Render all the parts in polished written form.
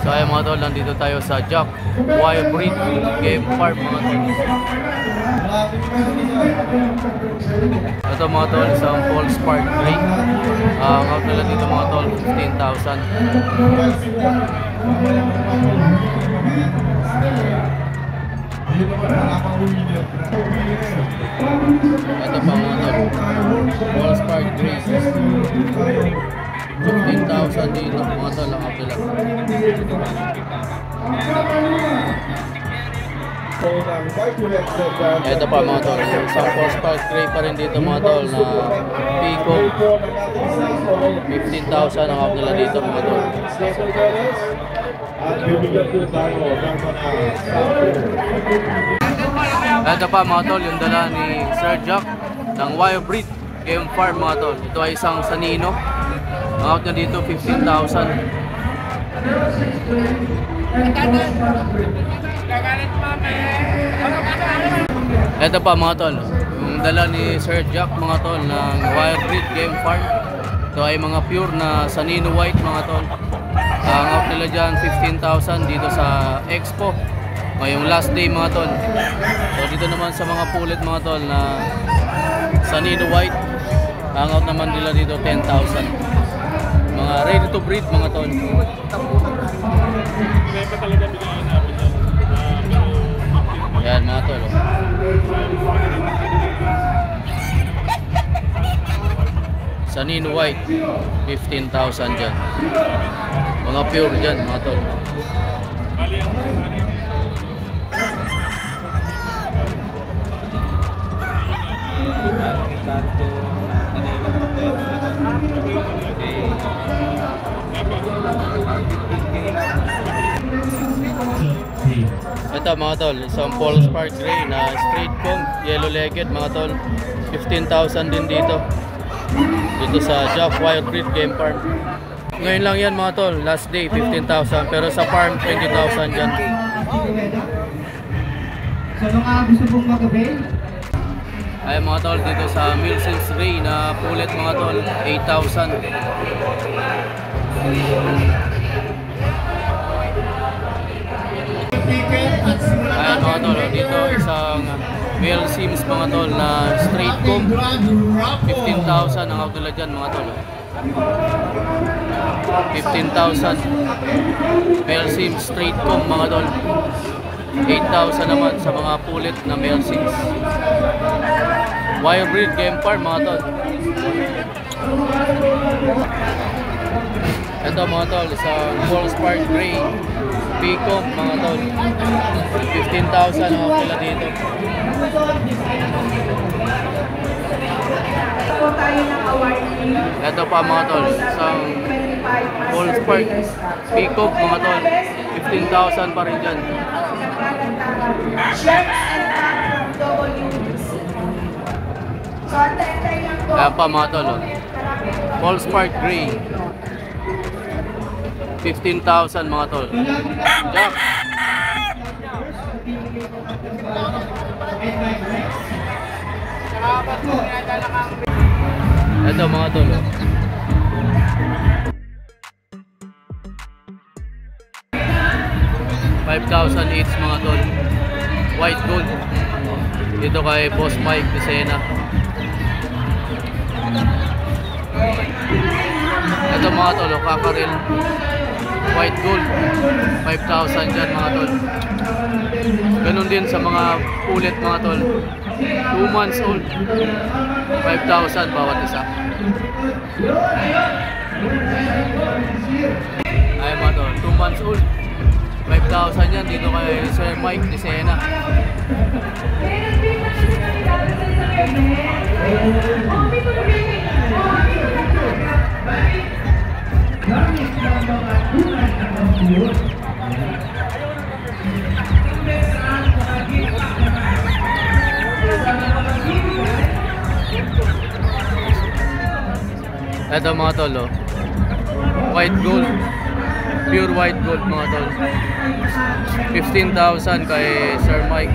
So ayun mga tol, nandito tayo sa Jack Wire Breed Game Farm mga tol. Ito mga tol, isang Paul Spark Gray. Ang out nila dito mga tol, 15,000. Ito pa mga tol, Paul Spark Gray, 15,000 dito mga tol ang out nila. Ito pa mga tol, isang Paul Spark Gray pa rin dito mga tol na Pico, 15,000 ang out nila dito mga tol. Ito pa mga tol, yung dala ni Sir Jack ng Wire Breed Game Farm mga tol. Ito ay isang Sanino. Ang out niya dito 15,000. Ito pa mga tol, yung dala ni Sir Jack mga tol ng Wire Breed Game Farm. Ito ay mga pure na Sanino White mga tol. Ang out nila dyan 15,000 dito sa Expo ngayong last day mga tol. So dito naman sa mga pulit mga tol na Sanino White, ang out naman nila dito 10,000. Mga ready to breed mga tol. Yan mga tol. Sanino White 15,000 dyan. Mga pure dyan mga tol. Ito mga tol, isang Paul Spark Gray na straight comb, yellow legged mga tol. 15,000 din dito. Dito sa Jack Wire Breed Game Farm. Ngayon lang yan mga tol, last day 15,000, pero sa farm 20,000 dyan. So mga gusto pong magabi? Ay mga tol, dito sa Milsons Ray na pulit mga tol, 8,000. Ayan mga tol, dito isang Male Sims mga tol na straight comb, 15,000 ang out nila dyan mga tol. 15,000 Male Sims straight comb mga tol. 8,000 naman sa mga pulit na Male Sims. Wire Breed Game Farm mga tol. Ito mga tol, isang Paul Spark Gray Pico mga tol. 15,000 ang out nila dito. Ito pa mga tol, isang Paul Spark Pico mga tol. 15,000 pa rin dyan. Ayan pa mga tol, Paul Spark Gray 15,000 mga tol. Jack. Ito mga tol. $5,000 each mga tol. White gold. Dito kay Boss Mike Pisena. Ito mga tol, kakaril. White gold. 5,000 dyan mga tol. Ganun din sa mga pulit mga tol. 2 months old. 5,000 bawat isa. Ay mga tol, 2 months old. 5,000 yan dito kay Sir Mike Pisena. Ito mga tol, oh. White gold, pure white gold mga tol. 15,000 kay Sir Mike.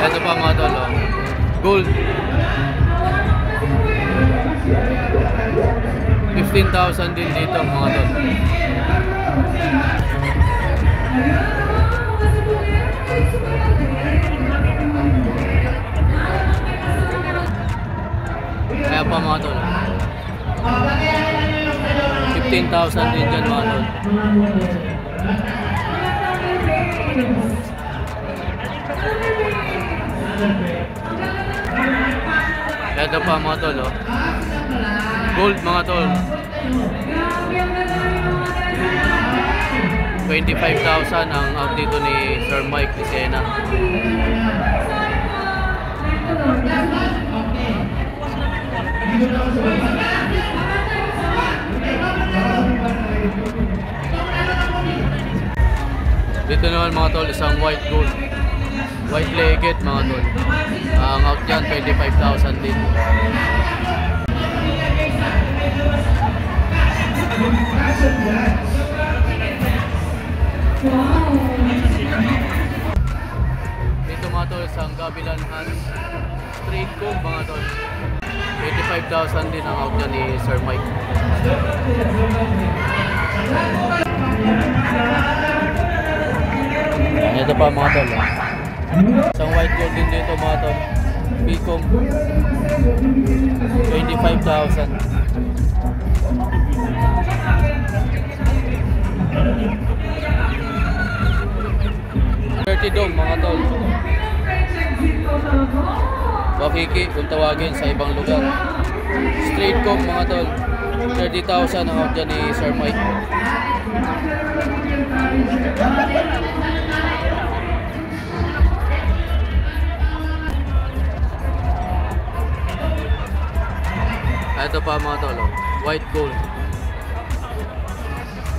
Ito pa mga tol, oh. Gold. 15,000 din dito mga tol. Kaya pa mga tol. 15,000 din dyan mga tol. Ito pa mga tol, oh. Gold mga tol. 25,000 ang out dito ni Sir Mike Lucena. Dito naman mga tol, isang white gold. White legged mga tol. Ang out dyan, 25,000 din. Dito mga tol, isang Gavilan Hans straight comb mga tol. 25,000 din ang out dyan ni Sir Mike. Ito pa mga tol. Isang white gold din dito mga tol. Bicom. 25,000. 30 dong mga tol. Bakiki kung tawagin sa ibang lugar. Straight comb mga tol. 30,000 ang out dyan ni Sir Mike. Ito pa mga tol, oh. White gold.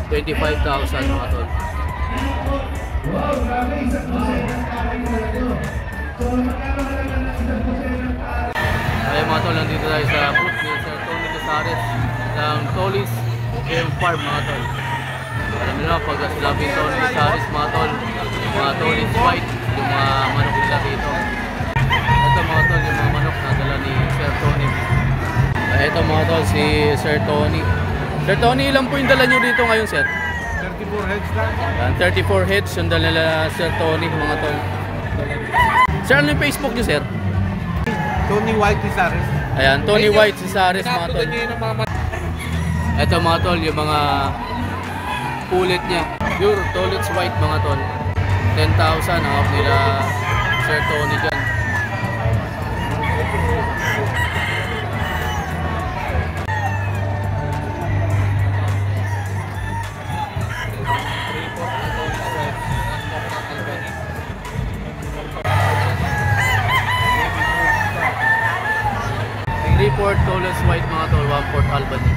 25,000 mga tol. Kaya mga tol, nandito tayo sa booth ni Sir Tony Casares ng Tolis Game Farm mga tol. Alam nyo na, pag silabing Tony Casares mga tol, mga Tolis White, yung mga manok nila dito. Ito mga tol, yung mga manok na dala ni Sir Tony. Ito mga tol, si Sir Tony. Sir Tony, ilan po yung dala nyo dito ngayon, sir? 34 heads lang. Yan, 34 heads yung dala nila Sir Tony, mga tol. Sir, ano yung Facebook nyo, sir? Tony White Casares. Ayan, Tony White Casares, mga tol. Ito mga tol, yung mga pulit niya. Pure Tolis White, mga tol. 10,000 ang off nila Sir Tony dyan. Report Tolis White mga tol, 1/4 Albany.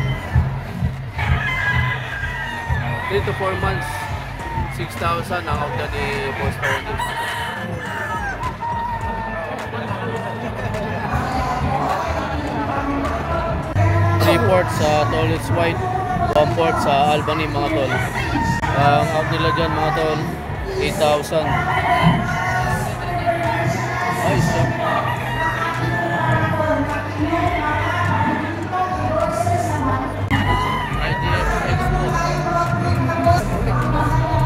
3 to 4 months, 6,000 ang out ni Boss Tony. Report sa Tolis White, 1/4 sa Albany mga tol. Ang out nila dyan mga tol, 8,000. Ay, stop.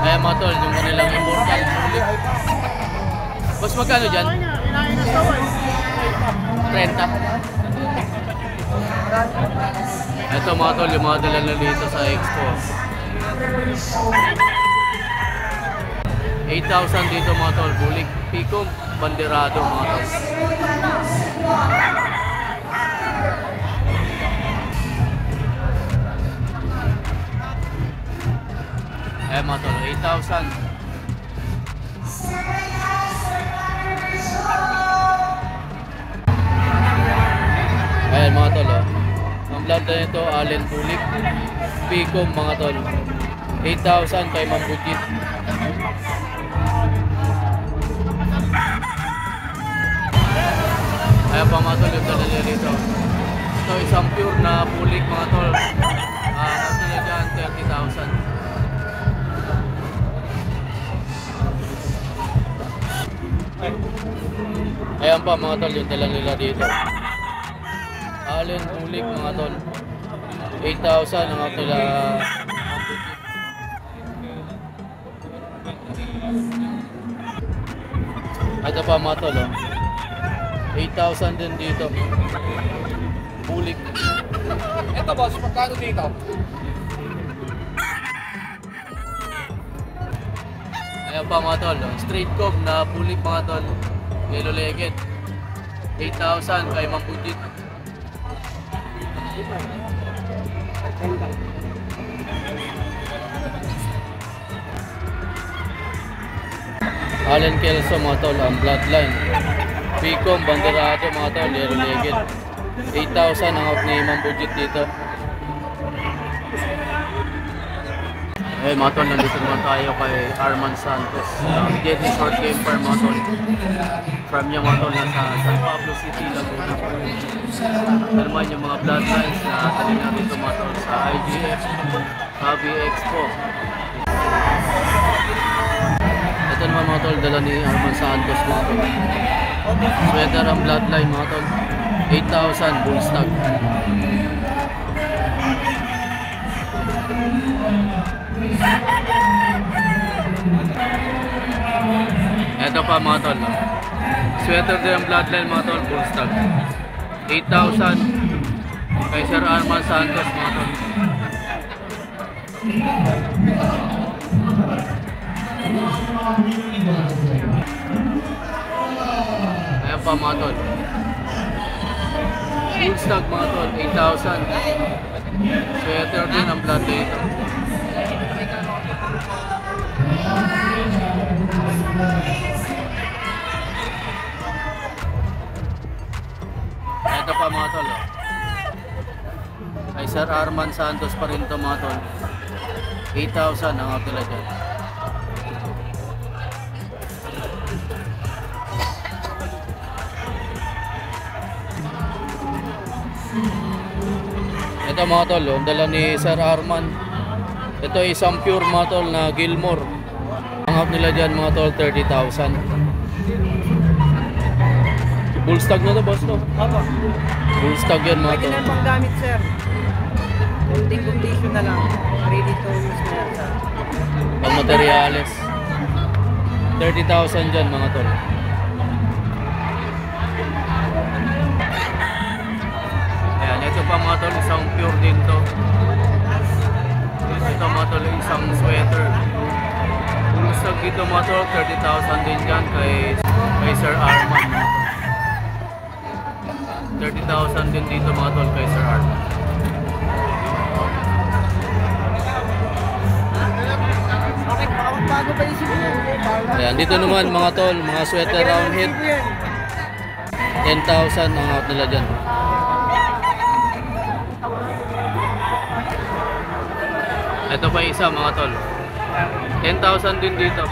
Ayan mga tol, yung kanilang immortal ulit. Boss, magkano dyan? 30. Ito mga tol, yung mga dala na dito sa Expo. 8,000 dito mga tol, bulik, pikom, banderado mga tol. Ayan mga tol, 8,000. Ayan mga tol, oh. Ang blood na ito, Allen Bulik, Picom mga tol. 8,000 kay Ma'am Budget. Ayan pa mga tol, yung dala nila dito. Ito isang pure na Bulik mga tol. Tapos nila dyan, 30,000. Ayan pa mga tol, yung dala nila dito. Allen Bulik mga tol. 8,000 ang out nila. Ito pa mga tol, oh. 8,000 din dito. Bulik. Ito boss, magkano dito? Ayan pa mga tol, oh. Straight cob na bulik mga tol. Yellow legged. 8,000 kay Mang Pujit. Allen Kelso mga tol, ang bloodline. Picom, Banderado mga tol, yellow legged. 8,000 ang out ni Mang Pujit dito. Eh mga tol, nandito naman tayo kay Arman Santos. Getty Short Game Farm mga tol. From niya mga tol, nasa San Pablo City, Laguna. Naman yung mga bloodlines na tanin natin ito mga tol sa IGF Hobby Expo. Ito naman mga tol, dala ni Arman Santos mga tol. Sweater ang bloodline mga tol. 8,000 bull stock. Ito pa mga tol, no? Sweater din ang bloodline mga tol, full stock. 8,000 kay Sir Arman Santos mga tol. Ayan pa mga tol, full stock mga tol, 8,000. Sweater din ang bloodline ito. Ito pa mga tol, oh. Kay Sir Arman Santos pa rin ito mga tol. 8,000 ang out nila dyan. Ito mga tol, oh, dala ni Sir Arman. Ito ay isang pure mga tol na Gilmore. Ang out nila dyan mga tol, 30,000. Bull stag na to boss to? Opo. Bull stag yan mga Lagi tol. na pang gamit, sir. Holding condition na lang. Ready to use na yan, sir. Pang materials. 30,000 dyan mga tol. Ayan, ito pa mga tol, isang pure din to. Ito mga tol, isang sweater. Bull stag dito mga tol, 30,000 din dyan kay Sir Arman. 30,000 din dito mga tol kay Sir Arman. Okay, bago pa isip yan. Ayan, dito naman mga tol, mga sweater round head. 10,000 ang out nila dyan. Ito pa isa mga tol. 10,000 din dito.